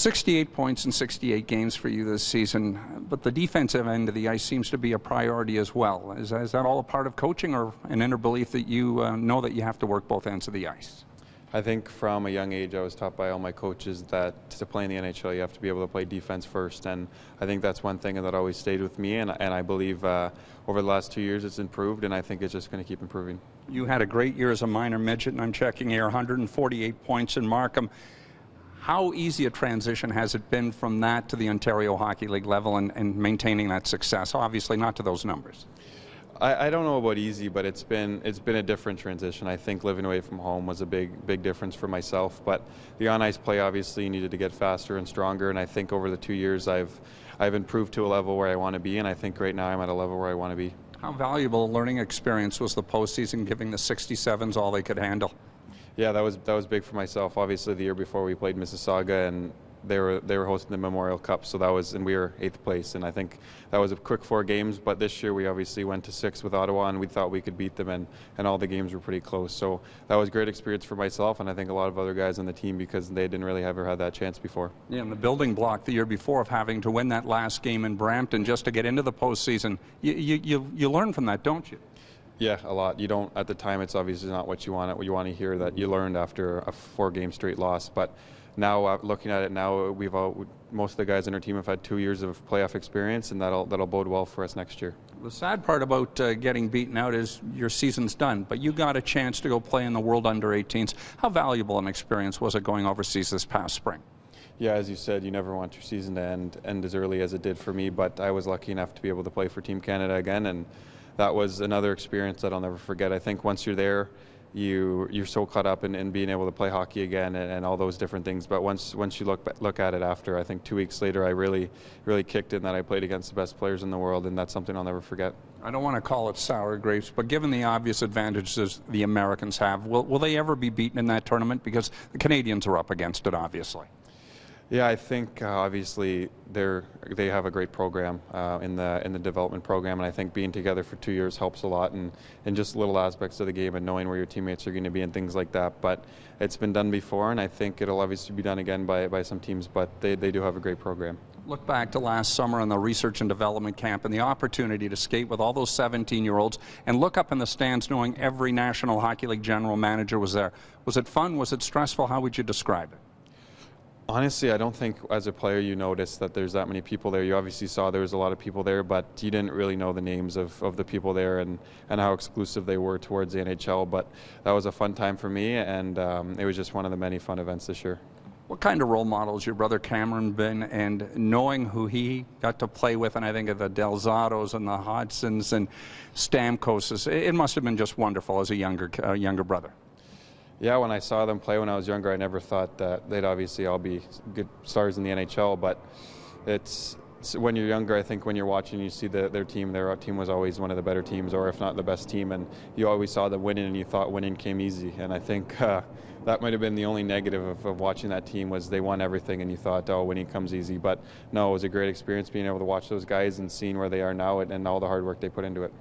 68 points in 68 games for you this season, but the defensive end of the ice seems to be a priority as well. Is that all a part of coaching, or an inner belief that you know that you have to work both ends of the ice? I think from a young age I was taught by all my coaches that to play in the NHL you have to be able to play defense first, and I think that's one thing that always stayed with me, and I believe over the last 2 years it's improved, and I think it's just going to keep improving. You had a great year as a minor midget, and I'm checking here, 148 points in Markham. How easy a transition has it been from that to the Ontario Hockey League level and maintaining that success? Obviously not to those numbers. I don't know about easy, but it's been a different transition. I think living away from home was a big difference for myself. But the on-ice play obviously needed to get faster and stronger, and I think over the 2 years I've improved to a level where I want to be, and I think right now I'm at a level where I want to be. How valuable a learning experience was the postseason, giving the 67s all they could handle? Yeah, that was big for myself. Obviously, the year before we played Mississauga, and they were hosting the Memorial Cup, and we were 8th place, and I think that was a quick 4 games. But this year we obviously went to 6 with Ottawa, and we thought we could beat them, and all the games were pretty close. So that was a great experience for myself, and I think a lot of other guys on the team, because they didn't really ever had that chance before. Yeah, and the building block the year before of having to win that last game in Brampton just to get into the postseason, you learn from that, don't you? Yeah, a lot. You don't, at the time, it's obviously not what you want to hear, that you learned after a 4-game straight loss. But now, looking at it now, most of the guys on our team have had 2 years of playoff experience, and that'll bode well for us next year. The sad part about getting beaten out is your season's done, but you got a chance to go play in the World Under-18s. How valuable an experience was it going overseas this past spring? Yeah, as you said, you never want your season to end as early as it did for me, but I was lucky enough to be able to play for Team Canada again, and that was another experience that I'll never forget. I think once you're there, you're so caught up in being able to play hockey again and all those different things. But once you look at it after, I think 2 weeks later, I really kicked in that I played against the best players in the world, and that's something I'll never forget. I don't want to call it sour grapes, but given the obvious advantages the Americans have, will they ever be beaten in that tournament? Because the Canadians are up against it, obviously. Yeah, I think obviously they have a great program in the development program, and I think being together for 2 years helps a lot, and just little aspects of the game and knowing where your teammates are going to be and things like that. But it's been done before, and I think it'll obviously be done again by some teams, but they do have a great program. Look back to last summer in the research and development camp and the opportunity to skate with all those 17-year-olds and look up in the stands knowing every National Hockey League general manager was there. Was it fun? Was it stressful? How would you describe it? Honestly, I don't think as a player you noticed that there's that many people there. You obviously saw there was a lot of people there, but you didn't really know the names of the people there and how exclusive they were towards the NHL. But that was a fun time for me, and it was just one of the many fun events this year. What kind of role models your brother Cameron been, and knowing who he got to play with, and I think of the Del Zottos and the Hodsons and Stamkoses, it must have been just wonderful as a younger brother. Yeah, when I saw them play when I was younger, I never thought that they'd obviously all be good stars in the NHL, but it's when you're younger, I think when you're watching, you see their team was always one of the better teams, or if not the best team, and you always saw them winning, and you thought winning came easy, and I think that might have been the only negative of watching that team, was they won everything, and you thought, oh, winning comes easy, but no, it was a great experience being able to watch those guys and seeing where they are now and all the hard work they put into it.